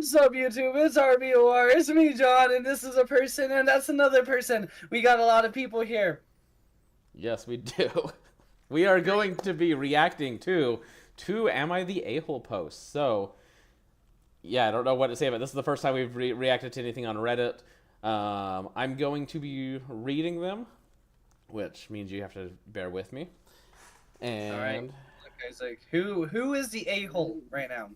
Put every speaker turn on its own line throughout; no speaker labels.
What's up, YouTube? It's RBOR. It's me, John, and this is a person, and that's another person. We got a lot of people here.
Yes, we do. We are going to be reacting to two Am I the A-hole posts. So, yeah, I don't know what to say about this. This is the first time we've reacted to anything on Reddit. I'm going to be reading them, which means you have to bear with me. And
all right, guys, like who is the a-hole right now?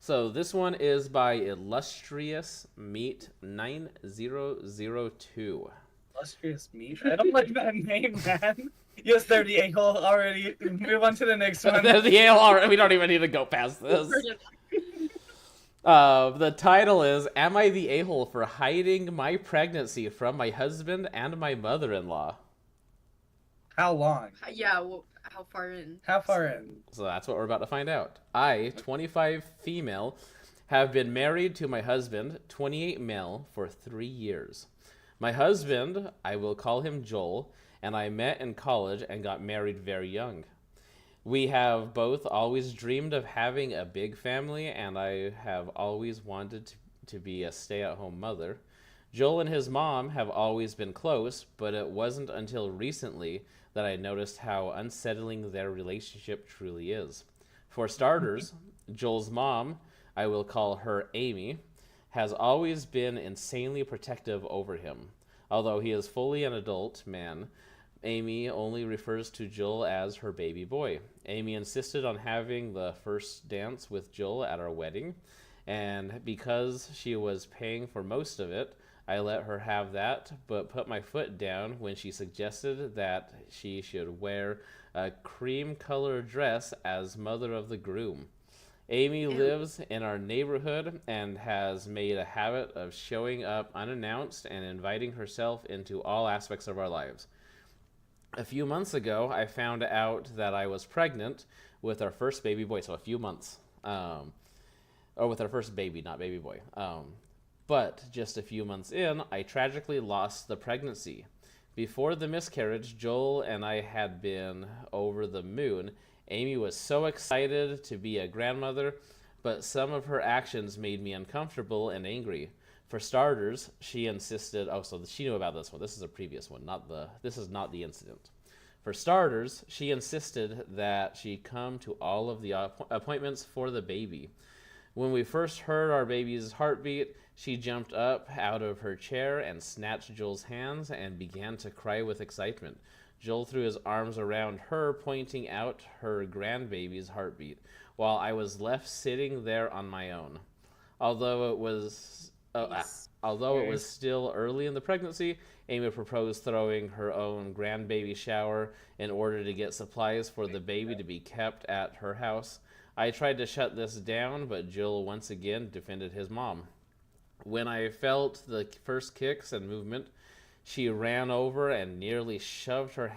So this one is by Illustrious Meat 9002.
Illustrious Meat. I don't like that name, man. Yes, they're the a-hole already. Move on to the next one.
The A-hole, we don't even need to go past this. The title is, Am I the A-hole for hiding my pregnancy from my husband and my mother-in-law?
How long?
Yeah, well, how far in?
How far in?
So that's what we're about to find out. I, 25 female, have been married to my husband, 28 male, for 3 years. My husband, I will call him Joel, and I met in college and got married very young. We have both always dreamed of having a big family, and I have always wanted to be a stay-at-home mother. Joel and his mom have always been close, but it wasn't until recently that I noticed how unsettling their relationship truly is. For starters, Joel's mom, I will call her Amy, has always been insanely protective over him. Although he is fully an adult man, Amy only refers to Joel as her baby boy. Amy insisted on having the first dance with Joel at our wedding, and because she was paying for most of it, I let her have that, but put my foot down when she suggested that she should wear a cream-colored dress as mother of the groom. Amy lives in our neighborhood and has made a habit of showing up unannounced and inviting herself into all aspects of our lives. A few months ago, I found out that I was pregnant with our first baby boy, so a few months. Or with our first baby, not baby boy. But just a few months in, I tragically lost the pregnancy. Before the miscarriage, Joel and I had been over the moon. Amy was so excited to be a grandmother, but some of her actions made me uncomfortable and angry. For starters, she insisted, so she knew about this one. This is a previous one, this is not the incident. For starters, she insisted that she come to all of the appointments for the baby. When we first heard our baby's heartbeat, she jumped up out of her chair and snatched Joel's hands and began to cry with excitement. Joel threw his arms around her, pointing out her grandbaby's heartbeat, while I was left sitting there on my own. Although it was still early in the pregnancy, Amy proposed throwing her own grandbaby shower in order to get supplies for the baby to be kept at her house. I tried to shut this down, but Joel once again defended his mom. When I felt the first kicks and movement, she ran over and nearly shoved my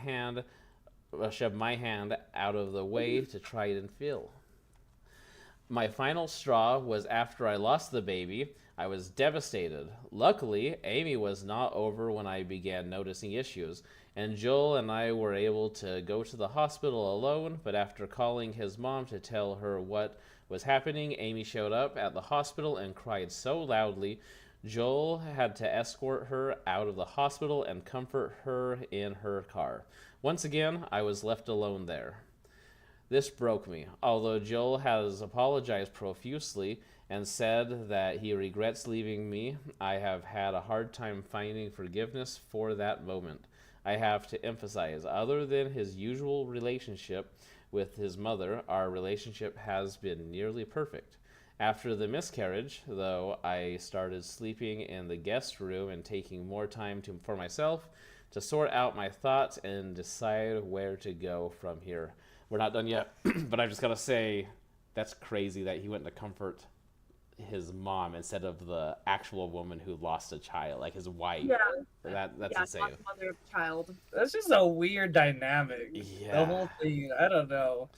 hand out of the way to try and feel. My final straw was after I lost the baby. I was devastated. Luckily, Amy was not over when I began noticing issues, and Joel and I were able to go to the hospital alone, but after calling his mom to tell her what was happening, Amy showed up at the hospital and cried so loudly, Joel had to escort her out of the hospital and comfort her in her car. Once again, I was left alone there. This broke me. Although Joel has apologized profusely and said that he regrets leaving me, I have had a hard time finding forgiveness for that moment. I have to emphasize, other than his usual relationship with his mother, our relationship has been nearly perfect. After the miscarriage, though, I started sleeping in the guest room and taking more time for myself to sort out my thoughts and decide where to go from here. We're not done yet, but I'm just going to say that's crazy that he went to comfort his mom instead of the actual woman who lost a child, like his wife.
Yeah.
That's insane.
Not the mother of the child.
That's just a weird dynamic.
Yeah.
The whole thing, I don't know.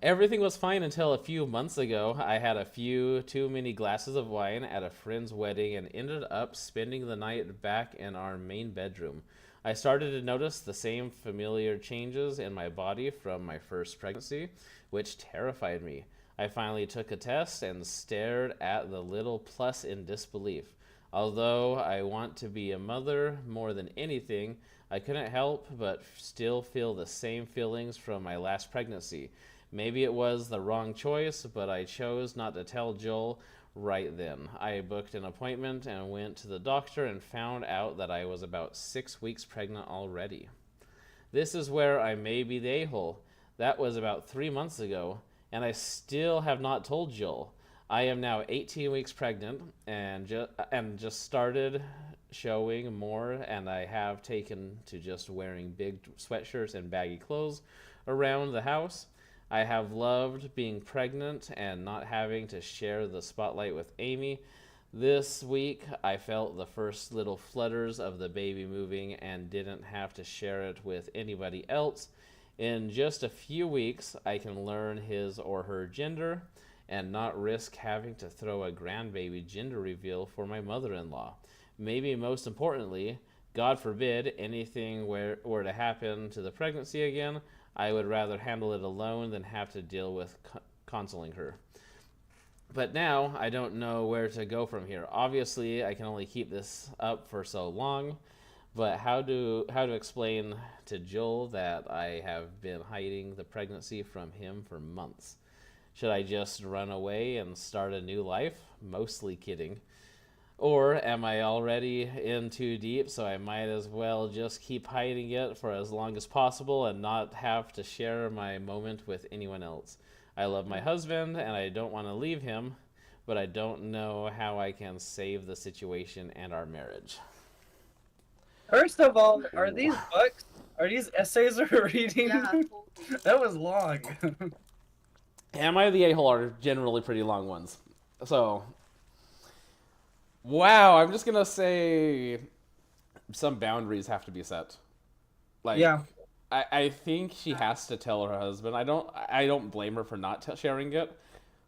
Everything was fine until a few months ago. I had a few too many glasses of wine at a friend's wedding and ended up spending the night back in our main bedroom. I started to notice the same familiar changes in my body from my first pregnancy, which terrified me. I finally took a test and stared at the little plus in disbelief. Although I want to be a mother more than anything, I couldn't help but still feel the same feelings from my last pregnancy. Maybe it was the wrong choice, but I chose not to tell Joel right then. I booked an appointment and went to the doctor and found out that I was about 6 weeks pregnant already. This is where I may be the a-hole. That was about 3 months ago, and I still have not told Joel. I am now 18 weeks pregnant and just started showing more, and I have taken to just wearing big sweatshirts and baggy clothes around the house. I have loved being pregnant and not having to share the spotlight with Amy. This week, I felt the first little flutters of the baby moving and didn't have to share it with anybody else. In just a few weeks, I can learn his or her gender and not risk having to throw a grandbaby gender reveal for my mother-in-law. Maybe most importantly, God forbid anything were to happen to the pregnancy again, I would rather handle it alone than have to deal with consoling her. But now I don't know where to go from here. Obviously, I can only keep this up for so long, but how to explain to Joel that I have been hiding the pregnancy from him for months? Should I just run away and start a new life? Mostly kidding. Or am I already in too deep, so I might as well just keep hiding it for as long as possible and not have to share my moment with anyone else? I love my husband and I don't want to leave him, but I don't know how I can save the situation and our marriage.
First of all, are these books? Are these essays we're reading?
Yeah, totally.
That was long.
Am I the a-hole are generally pretty long ones. So, wow, I'm just gonna say some boundaries have to be set. Like,
Yeah.
I think she has to tell her husband. I don't blame her for not sharing it,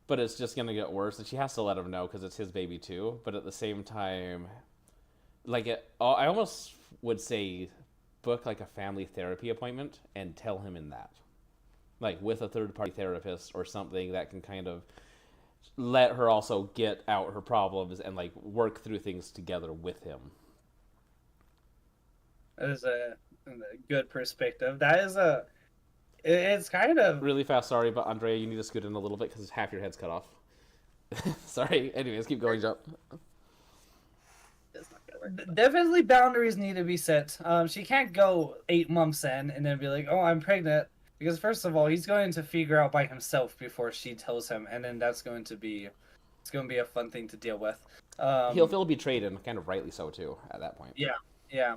but it's just gonna get worse, and she has to let him know because it's his baby too. But at the same time, I almost would say book like a family therapy appointment and tell him in that, like with a third party therapist or something that can kind of let her also get out her problems and like work through things together with him.
That is a good perspective. It's kind of
Really fast, sorry, but Andrea, you need to scoot in a little bit because half your head's cut off. Sorry. Anyways, keep going, Jump.
That's not gonna work.
definitely boundaries need to be set. She can't go 8 months in and then be like, "Oh, I'm pregnant," because first of all, he's going to figure out by himself before she tells him, and then it's going to be a fun thing to deal with.
He'll feel betrayed, and kind of rightly so too at that point.
Yeah.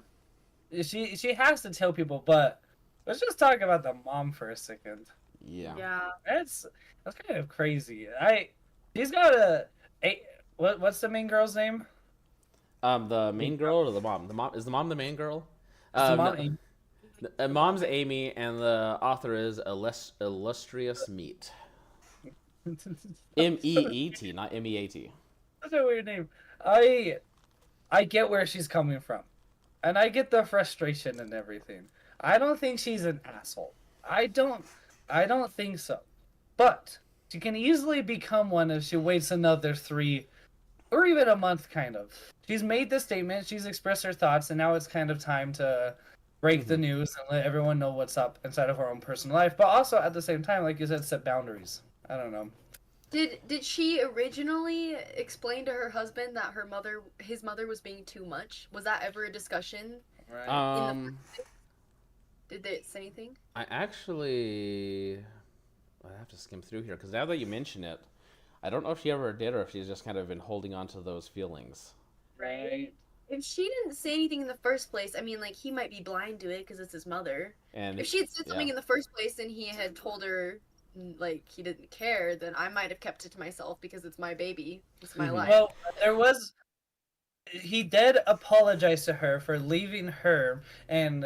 She has to tell people, but let's just talk about the mom for a second.
Yeah.
Yeah.
That's kind of crazy. She's got what's the main girl's name?
The main girl or the mom? Is the mom the main girl?
Is the mom
No,
Amy?
mom's Amy, and the author is Illustrious Meat. M-E-E-T, not M-E-A-T.
That's a weird name. I get where she's coming from, and I get the frustration and everything. I don't think she's an asshole. I don't think so. But she can easily become one if she waits another 3 or even a month, kind of. She's made the statement, she's expressed her thoughts, and now it's kind of time to break the news and let everyone know what's up inside of her own personal life. But also, at the same time, like you said, set boundaries. I don't know.
Did she originally explain to her husband that his mother was being too much? Was that ever a discussion?
Right.
Did they say anything?
I have to skim through here because now that you mention it, I don't know if she ever did or if she's just kind of been holding on to those feelings.
Right.
If she didn't say anything in the first place, I mean, like, he might be blind to it because it's his mother.
And
If she had said something in the first place and he had told her, like, he didn't care, then I might have kept it to myself because it's my baby. It's my life.
Well, he did apologize to her for leaving her and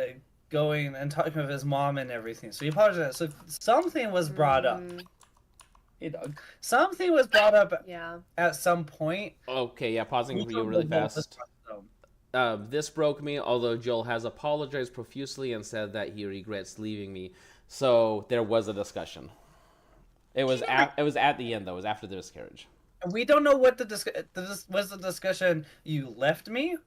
going and talking with his mom and everything. So he apologized. So something was brought up. Hey, dog. Something was brought up
Yeah.
at some point.
Okay, yeah, pausing
We
for you
don't
really
know what
fast.
was, though.
This broke me, although Joel has apologized profusely and said that he regrets leaving me. So there was a discussion. It was
She never.
it was at the end though. It was after the miscarriage.
We don't know what was the discussion. You left me,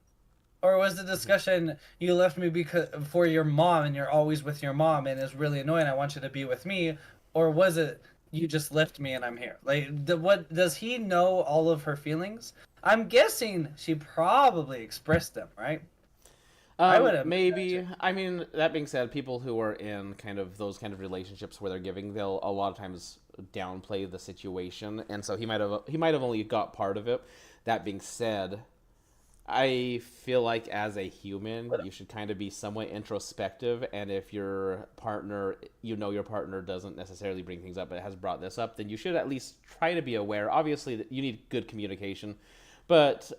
or was the discussion you left me because for your mom and you're always with your mom and it's really annoying. I want you to be with me, or was it you just left me and I'm here? Like, what does he know all of her feelings? I'm guessing she probably expressed them, right? I would
Maybe.
imagine.
I mean, that being said, people who are in kind of those kind of relationships where they're giving, they'll a lot of times downplay the situation, and so he might have only got part of it. That being said, I feel like as a human, you should kind of be somewhat introspective, and if your partner, your partner doesn't necessarily bring things up, but has brought this up, then you should at least try to be aware. Obviously, that you need good communication, but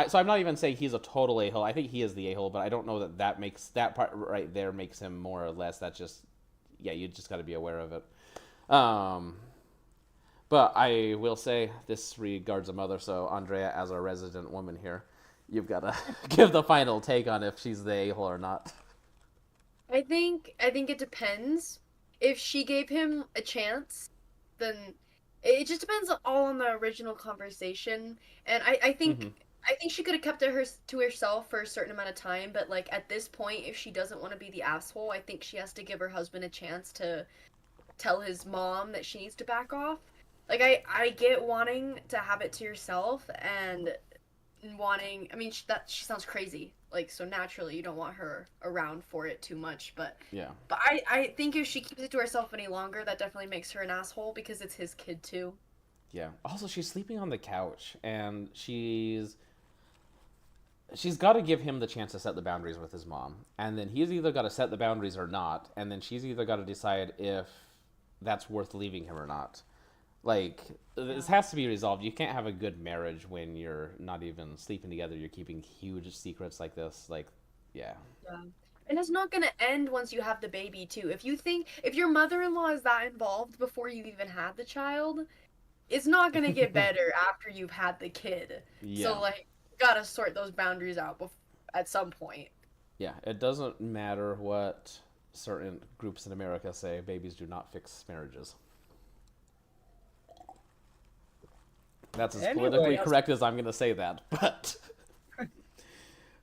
so I'm not even saying he's a total a-hole. I think he is the a-hole, but I don't know that makes that part right there makes him more or less. That's just, yeah, you just got to be aware of it. Um, but I will say this regards a mother, so Andrea, as our resident woman here, you've got to give the final take on if she's the a-hole or not.
I think it depends. If she gave him a chance, then it just depends all on the original conversation. And I
Mm-hmm.
think I think she could have kept it to herself for a certain amount of time, but like at this point, if she doesn't want to be the asshole, I think she has to give her husband a chance to tell his mom that she needs to back off. Like I get wanting to have it to yourself and wanting. I mean, she sounds crazy. Like so naturally, you don't want her around for it too much. But
Yeah.
but I think if she keeps it to herself any longer, that definitely makes her an asshole because it's his kid too.
Yeah. Also, she's sleeping on the couch, and she's got to give him the chance to set the boundaries with his mom, and then he's either got to set the boundaries or not, and then she's either got to decide if that's worth leaving him or not. Like, this has to be resolved. You can't have a good marriage when you're not even sleeping together. You're keeping huge secrets like this. Like, yeah.
Yeah. And it's not gonna end once you have the baby too. If your mother-in-law is that involved before you even had the child, it's not gonna get better after you've had the kid.
Yeah.
So like, you gotta sort those boundaries out at some point.
Yeah. It doesn't matter what certain groups in America say. Babies do not fix marriages. That's as politically
Anyway,
correct as I'm going to say that, but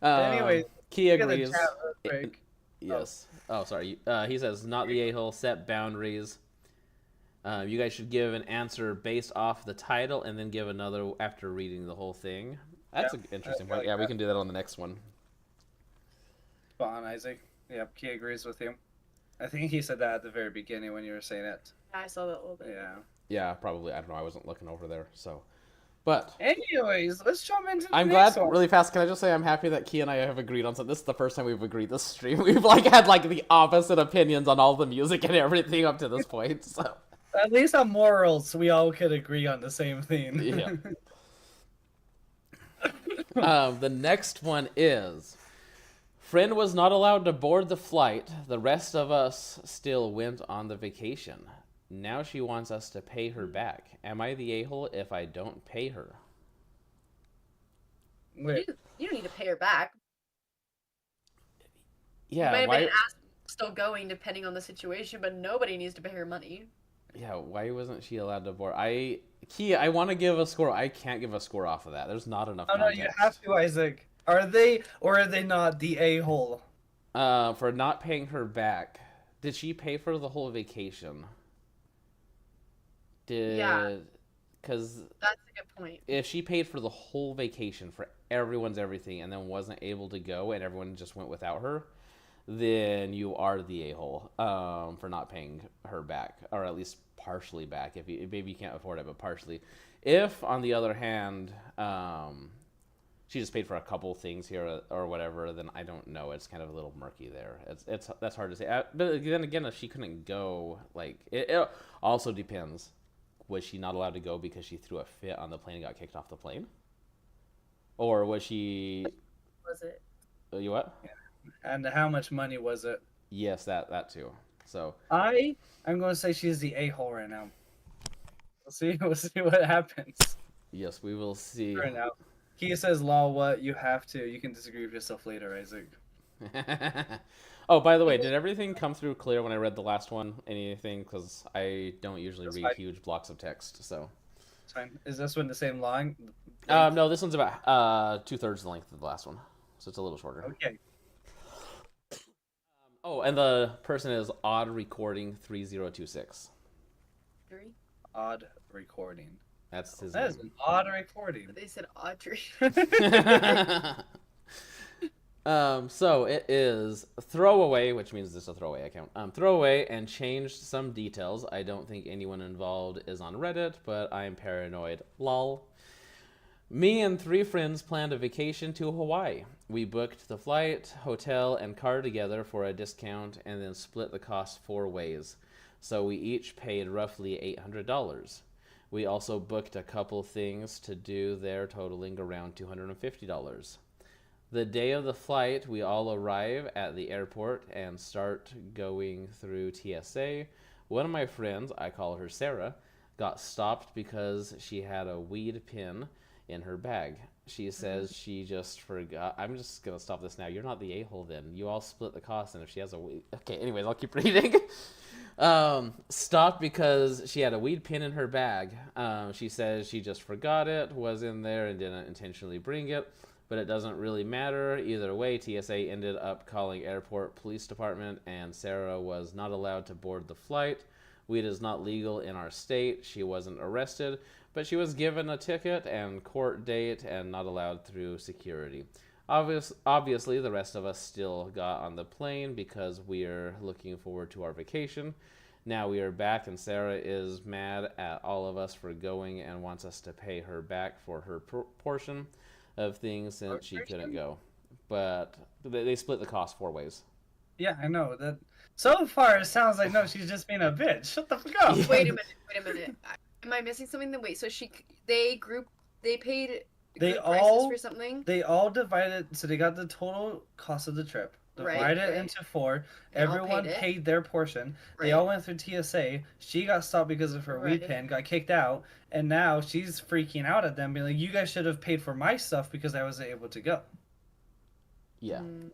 anyway,
Key
look at the
agrees.
chat real quick.
Yes. Oh, sorry. He says not the a-hole. Set boundaries. You guys should give an answer based off the title, and then give another after reading the whole thing. That's
Yeah,
an interesting
I
point.
like
Yeah, we
that.
can do that on the next one.
Spot on, Isaac. Yep, he agrees with you. I think he said that at the very beginning when you were saying it.
I saw that a little bit.
Yeah.
Yeah, probably. I don't know. I wasn't looking over there, so. But
Anyways, let's jump into the
I'm
next
glad,
one.
really fast, can I just say I'm happy that Key and I have agreed on something. This is the first time we've agreed this stream. We've like had like the opposite opinions on all the music and everything up to this point. So
At least on morals, we all could agree on the same thing.
yeah. The next one is friend was not allowed to board the flight. The rest of us still went on the vacation. Now she wants us to pay her back. Am I the a-hole if I don't pay her?
Wait,
You don't need to pay her back. You might
Yeah,
have been
why?
an ass still going depending on the situation, but nobody needs to pay her money.
Yeah, why wasn't she allowed to board? I want to give a score. I can't give a score off of that. There's not enough
oh no,
context.
you have to, Isaac. Are they or are they not the a-hole?
For not paying her back. Did she pay for the whole vacation?
Yeah.
Because
That's a good point.
if she paid for the whole vacation for everyone's everything and then wasn't able to go and everyone just went without her, then you are the a-hole for not paying her back, or at least partially back. If you maybe you can't afford it, but partially. If on the other hand, she just paid for a couple things here or whatever, then I don't know. It's kind of a little murky there. It's that's hard to say. But then again, if she couldn't go, like it also depends. Was she not allowed to go because she threw a fit on the plane and got kicked off the plane? Or was she?
Was it?
You what?
And how much money was it?
Yes, that too. So
I'm going to say she's the a-hole right now. We'll see what happens
yes, we will see.
right now. He says, "Law, what you have to. You can disagree with yourself later, Isaac."
Oh, by the way, did everything come through clear when I read the last one? Anything? Because I don't usually
That's
read
fine.
huge blocks of text. So,
It's fine. Is this one the same long length?
no, this one's about 2/3 the length of the last one, so it's a little shorter.
Okay.
Oh, and the person is Odd Recording 3026.
Three?
Odd recording.
That's his
That is
name.
an odd recording.
They said Audrey.
So it is throwaway, which means this is a throwaway account. Throwaway and changed some details. I don't think anyone involved is on Reddit, but I am paranoid. Lol. Me and 3 friends planned a vacation to Hawaii. We booked the flight, hotel, and car together for a discount and then split the cost 4 ways. So we each paid roughly $800. We also booked a couple things to do there, totaling around $250. The day of the flight, we all arrive at the airport and start going through TSA. One of my friends, I call her Sarah, got stopped because she had a weed pin in her bag. She says she just forgot. I'm just going to stop this now. You're not the a-hole then. You all split the cost, and if she has a weed... Okay, anyways, I'll keep reading. Stopped because she had a weed pin in her bag. She says she just forgot it, was in there, and didn't intentionally bring it. But it doesn't really matter. Either way, TSA ended up calling airport police department, and Sarah was not allowed to board the flight. Weed is not legal in our state. She wasn't arrested, but she was given a ticket and court date and not allowed through security. Obviously, the rest of us still got on the plane because we're looking forward to our vacation. Now we are back, and Sarah is mad at all of us for going and wants us to pay her back for her portion of things since she couldn't go. But they split the cost 4 ways.
Yeah, I know that. So far, it sounds like no, she's just being a bitch. Shut the fuck up.
Wait a minute. Am I missing something? Wait, so they paid
They
group prices
all
for something?
They all divided, so they got the total cost of the trip. Divided
Right.
into 4.
They all
Everyone
paid it.
paid their portion. They
Right.
all went through TSA. She got stopped because of her weed
Right.
pen, got kicked out, and now she's freaking out at them, being like, "You guys should have paid for my stuff because I wasn't able to go."
Yeah.
Mm.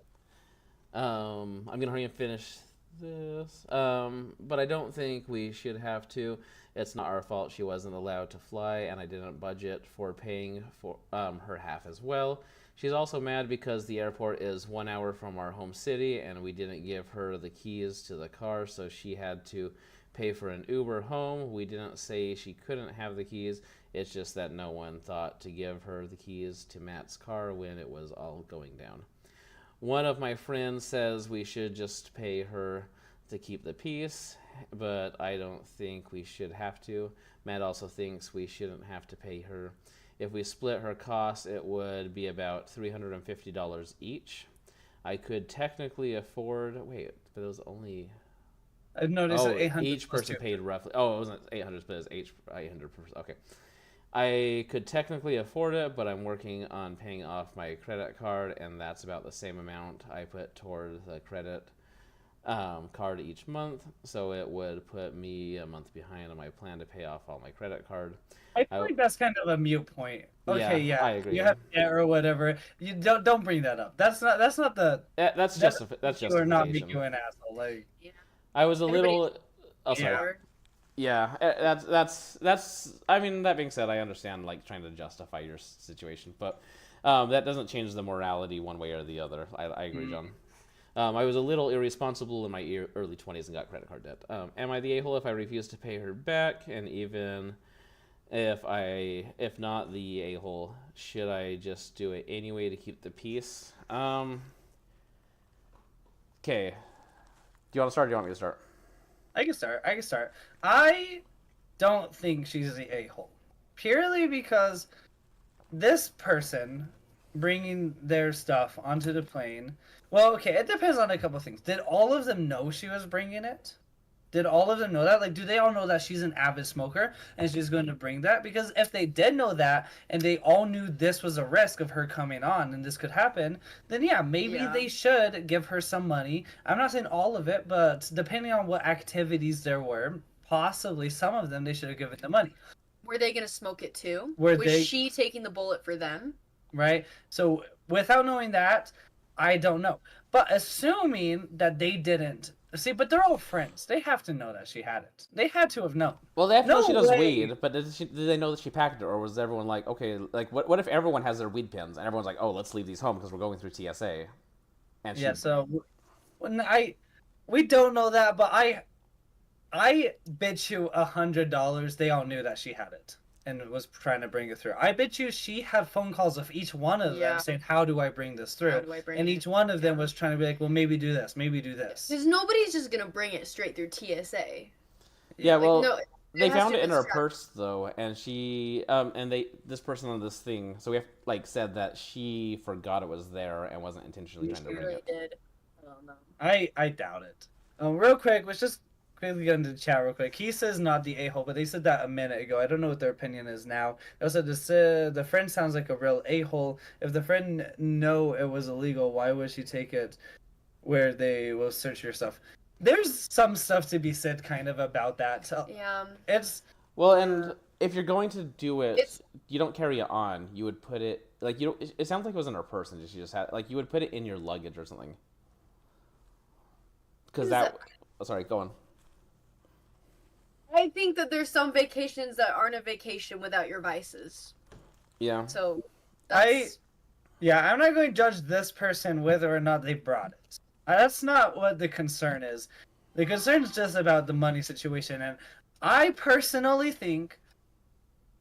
I'm gonna hurry and finish this. But I don't think we should have to. It's not our fault she wasn't allowed to fly, and I didn't budget for paying for her half as well. She's also mad because the airport is 1 hour from our home city, and we didn't give her the keys to the car, so she had to pay for an Uber home. We didn't say she couldn't have the keys. It's just that no one thought to give her the keys to Matt's car when it was all going down. One of my friends says we should just pay her to keep the peace, but I don't think we should have to. Matt also thinks we shouldn't have to pay her. If we split her costs, it would be about $350 each. I could technically afford... Wait, but it was only...
I noticed that 800
each
plus
person
2.
paid roughly... Oh, it wasn't 800, but it was 800 per... Okay. I could technically afford it, but I'm working on paying off my credit card, and that's about the same amount I put toward the credit card each month, so it would put me a month behind on my plan to pay off all my credit card.
I feel like that's kind of a mute point. Okay, yeah,
I agree.
you have debt or whatever. You don't bring that up. That's not the.
That's justification.
You are not making you an asshole. Like,
Yeah.
I was a
Everybody-
little... Oh, sorry.
Yeah.
Yeah, that's. I mean, that being said, I understand like trying to justify your situation, but that doesn't change the morality one way or the other. I agree, John. I was a little irresponsible in my early 20s and got credit card debt. Am I the a-hole if I refuse to pay her back? And even if not the a-hole, should I just do it anyway to keep the peace? Okay. Do you want to start or do you want me to start?
I can start. I don't think she's the a-hole. Purely because this person bringing their stuff onto the plane... Well, okay, it depends on a couple things. Did all of them know she was bringing it? Did all of them know that? Like, do they all know that she's an avid smoker and she's going to bring that? Because if they did know that and they all knew this was a risk of her coming on and this could happen, then yeah, maybe they should give her some money. I'm not saying all of it, but depending on what activities there were, possibly some of them they should have given the money.
Were they gonna smoke it too?
Was
she taking the bullet for them?
Right? So without knowing that, I don't know. But assuming that they didn't see, but they're all friends. They have to know that she had it. They had to have known.
Well, they have to know
No
she does
way.
weed, but did they know that she packed it, or was everyone like, okay, like what if everyone has their weed pins and everyone's like, oh, let's leave these home because we're going through TSA, and
Yeah.
she,
So when we don't know that, but I bet you $100 they all knew that she had it and was trying to bring it through. I bet you she had phone calls with each one of
Yeah.
them saying, "How do I bring this through?"
How do I bring
And
it?
each one of them
Yeah.
was trying to be like, "Well, maybe do this, maybe do this."
Because nobody's just gonna bring it straight through TSA.
yeah,
Like,
well,
no,
they
has
found
to
it in her
extract-
purse though, and she, this person on this thing, so we have like said that she forgot it was there and wasn't intentionally trying to
She
bring
really
it.
did. I don't know.
I doubt it. Real quick, let's just quickly get into the chat real quick. He says not the a-hole, but they said that a minute ago. I don't know what their opinion is now. They also said the friend sounds like a real a-hole. If the friend know it was illegal, why would she take it where they will search your stuff? There's some stuff to be said kind of about that.
Yeah.
It's
Well, and if you're going to do it,
It's-
you don't carry it on. You would put it like you. Don't, it sounds like it was in her purse, and she just had like you would put it in your luggage or something. Because
Is
that. Oh, sorry, go on.
I think that there's some vacations that aren't a vacation without your vices.
Yeah.
So
I yeah, I'm not going to judge this person whether or not they brought it. That's not what the concern is. The concern is just about the money situation, and I personally think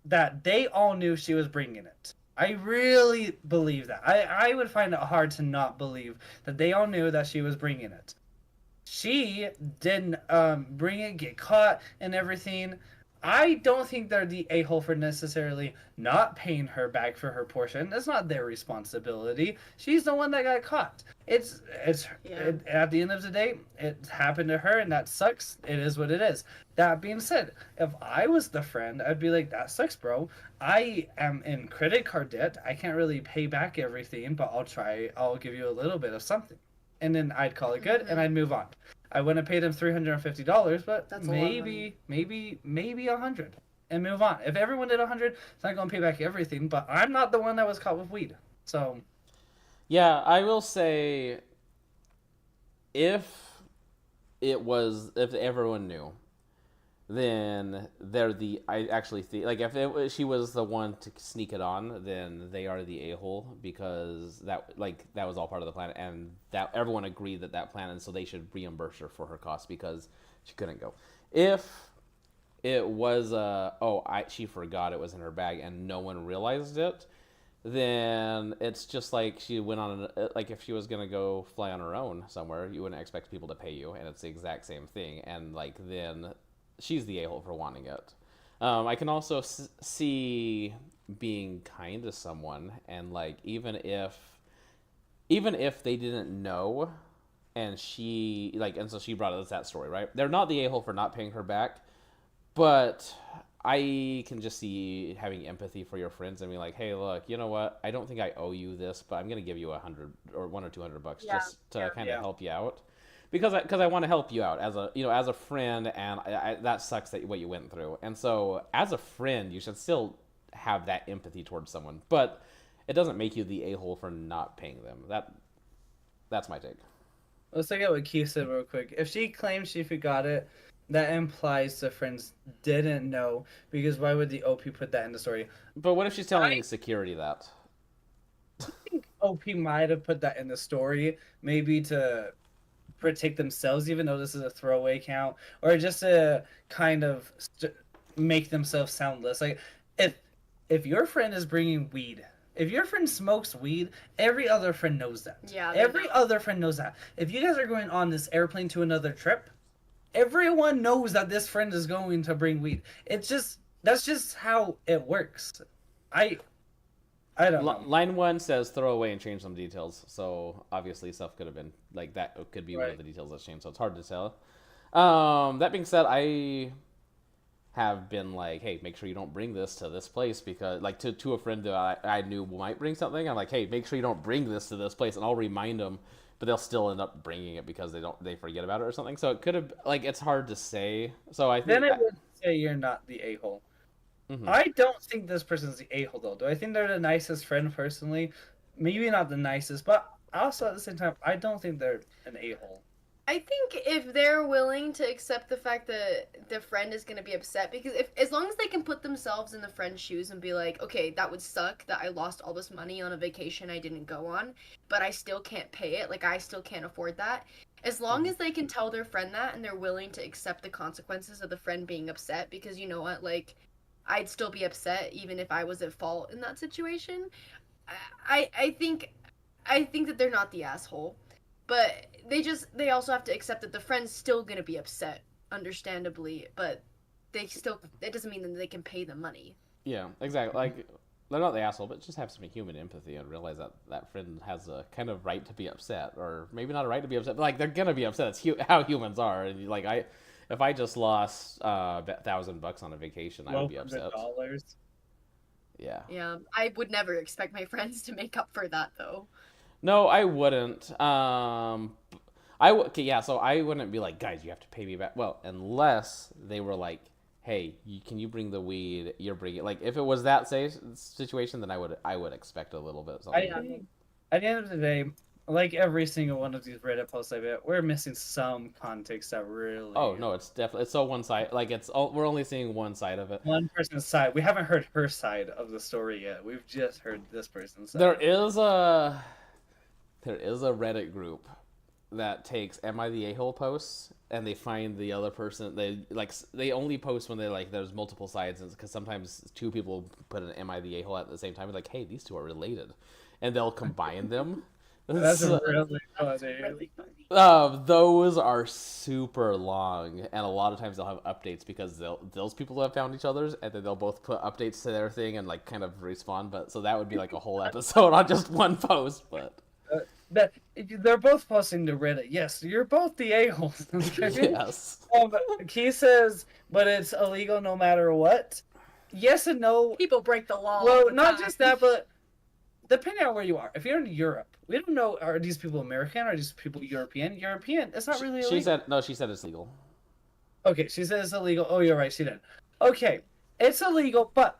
that they all knew she was bringing it. I really believe that. I would find it hard to not believe that they all knew that she was bringing it. She didn't bring it, get caught, and everything. I don't think they're the a-hole for necessarily not paying her back for her portion. That's not their responsibility. She's the one that got caught. At the end of the day, it happened to her, and that sucks. It is what it is. That being said, if I was the friend, I'd be like, that sucks, bro. I am in credit card debt. I can't really pay back everything, but I'll give you a little bit of something. And then I'd call it good, and I'd move on. I wouldn't have paid him $350, but
That's a lot of
maybe $100, and move on. If everyone did $100, it's not going to pay back everything. But I'm not the one that was caught with weed, so
Yeah, I will say, if if everyone knew, then they're the. I actually think like if she was the one to sneak it on, then they are the a-hole because that was all part of the plan, and that everyone agreed that plan, and so they should reimburse her for her costs because she couldn't go. If it was she forgot it was in her bag and no one realized it, then it's just like she went on like if she was gonna go fly on her own somewhere, you wouldn't expect people to pay you, and it's the exact same thing, and like then she's the a-hole for wanting it. I can also see being kind to someone, and like even if they didn't know, and she and so she brought us that story, right? They're not the a-hole for not paying her back, but I can just see having empathy for your friends and be like, hey, look, you know what? I don't think I owe you this, but I'm gonna give you $100 or $100 or $200 just to kind of help you out. Because I want to help you out as a friend, and that sucks that what you went through. And so as a friend, you should still have that empathy towards someone, but it doesn't make you the a-hole for not paying them. That's my take.
let's look at what Keith said real quick. If she claims she forgot it, that implies the friends didn't know, because why would the OP put that in the story?
But what if she's telling security that?
I think OP might have put that in the story, maybe to protect themselves, even though this is a throwaway count, or just to kind of make themselves sound less like if your friend is bringing weed. If your friend smokes weed, every other friend knows that.
Yeah.
Every other friend knows that. If you guys are going on this airplane to another trip, everyone knows that this friend is going to bring weed. That's just how it works. I don't know.
Line 1 says throw away and change some details. So obviously stuff could have been like that could be one of the details that's changed. So it's hard to tell. That being said, I have been like, hey, make sure you don't bring this to this place, because like to a friend that I knew might bring something. I'm like, hey, make sure you don't bring this to this place, and I'll remind them, but they'll still end up bringing it because they forget about it or something. So it could have it's hard to say. So I think
Then I would say you're not the a-hole.
Mm-hmm.
I don't think this person's the a-hole though. Do I think they're the nicest friend personally? Maybe not the nicest, but also at the same time, I don't think they're an a-hole.
I think if they're willing to accept the fact that the friend is going to be upset, because if as long as they can put themselves in the friend's shoes and be like, okay, that would suck that I lost all this money on a vacation I didn't go on, but I still can't pay it, like I still can't afford that. As long as they can tell their friend that and they're willing to accept the consequences of the friend being upset, because you know what, like I'd still be upset even if I was at fault in that situation. I think that they're not the asshole. But they also have to accept that the friend's still gonna be upset, understandably, but it doesn't mean that they can pay the money.
Yeah, exactly. Like, they're not the asshole, but just have some human empathy and realize that that friend has a kind of right to be upset, or maybe not a right to be upset, but like they're gonna be upset. It's how humans are, and like if I just lost $1,000 on a vacation, I would be upset.
$1,200.
Yeah.
Yeah, I would never expect my friends to make up for that though.
No, I wouldn't. Okay, yeah. So I wouldn't be like, guys, you have to pay me back. Well, unless they were like, hey, can you bring the weed? You're bringing. Like, if it was that situation, then I would expect a little bit.
I think at the end of the day, like every single one of these Reddit posts I bet, we're missing some context that really.
Oh no, it's definitely it's so one side. Like we're only seeing one side of it.
One person's side. We haven't heard her side of the story yet. We've just heard this person's side.
There is a Reddit group that takes "Am I the a-hole?" posts, and they find the other person. They only post when they like there's multiple sides, because sometimes two people put an "Am I the a-hole?" at the same time. It's like, hey, these two are related, and they'll combine them.
That's really funny.
Those are super long, and a lot of times they'll have updates because those people have found each other's, and then they'll both put updates to their thing and like kind of respawn. But so that would be like a whole episode on just one post. But
they're both posting to Reddit. Yes, you're both the a-holes.
yes.
He says, but it's illegal no matter what. Yes and no.
People break the law.
Well, not just that, but depending on where you are. If you're in Europe, we don't know, are these people American? Are these people European? European, it's not really illegal.
She said it's legal.
Okay, she said it's illegal. Oh, you're right, she did. Okay, it's illegal, but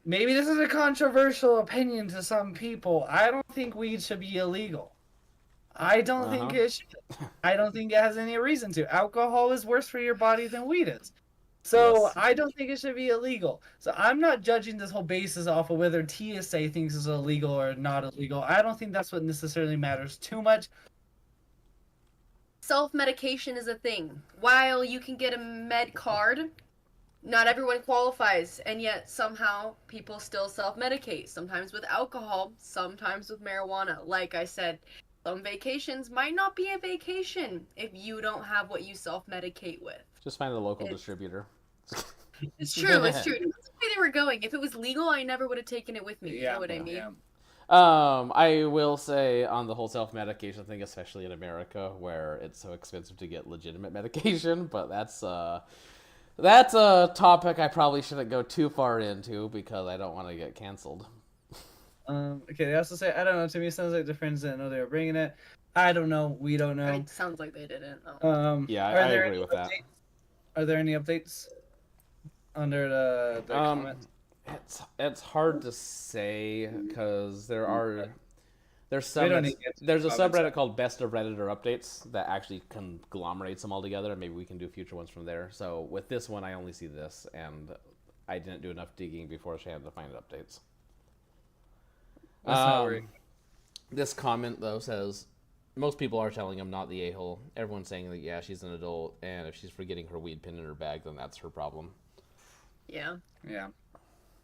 maybe this is a controversial opinion to some people. I don't think weed should be illegal. I don't think it should. I don't think it has any reason to. Alcohol is worse for your body than weed is. So yes. I don't think it should be illegal. So I'm not judging this whole basis off of whether TSA thinks it's illegal or not illegal. I don't think that's what necessarily matters too much.
Self-medication is a thing. While you can get a med card, not everyone qualifies, and yet somehow people still self-medicate. Sometimes with alcohol, sometimes with marijuana. Like I said, some vacations might not be a vacation if you don't have what you self-medicate with.
Just find a local distributor.
It's true, it's true. That's the way they were going. If it was legal, I never would have taken it with me. You know what I mean?
Yeah.
I will say on the whole self-medication thing, especially in America, where it's so expensive to get legitimate medication, but that's a topic I probably shouldn't go too far into because I don't want to get canceled.
Okay, they also say, I don't know, to me it sounds like the friends didn't know they were bringing it. I don't know, we don't know.
It sounds like they didn't.
Yeah, I agree with that.
Are there any updates under the comment?
It's hard to say because there's a subreddit called Best of Redditor Updates that actually conglomerates them all together, and maybe we can do future ones from there. So with this one, I only see this, and I didn't do enough digging beforehand to find updates. This comment though says, most people are telling him not the a-hole. Everyone's saying that, yeah, she's an adult, and if she's forgetting her weed pin in her bag, then that's her problem.
Yeah.
Yeah.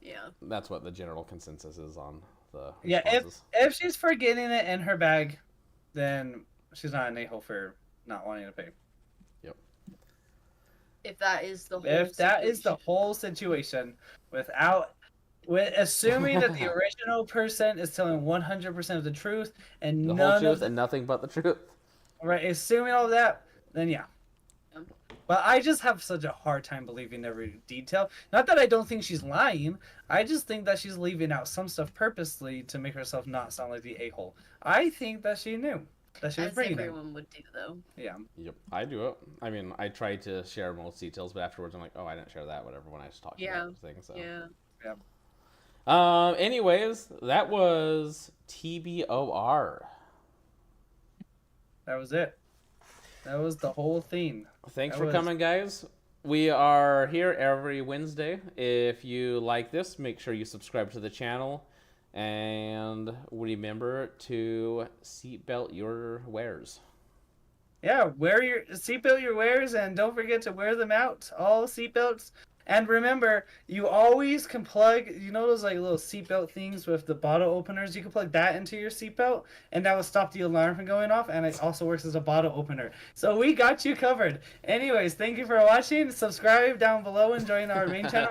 Yeah.
That's what the general consensus is on the
responses. If she's forgetting it in her bag, then she's not an a-hole for not wanting to pay.
Yep.
If that is the whole
is the whole situation, assuming that the original person is telling 100% of the truth and
the whole truth and nothing but the truth.
Right, assuming all of that, then yeah. But I just have such a hard time believing every detail. Not that I don't think she's lying. I just think that she's leaving out some stuff purposely to make herself not sound like the a-hole. I think that she knew that she was bringing it.
Everyone would do, though.
Yeah.
Yep, I do it. I mean, I try to share most details, but afterwards I'm like, oh, I didn't share that, whatever, when I was talking about the thing. So.
Yeah.
Yeah.
Anyways, that was TBOR.
That was it. That was the whole thing.
Thanks
That
for
was-
coming, guys. We are here every Wednesday. If you like this, make sure you subscribe to the channel. And remember to seatbelt your wares.
Yeah, seatbelt your wares, and don't forget to wear them out. All seatbelts. And remember, you always can plug, you know those like little seatbelt things with the bottle openers? You can plug that into your seatbelt, and that will stop the alarm from going off, and it also works as a bottle opener. So we got you covered. Anyways, thank you for watching. Subscribe down below and join our main channel.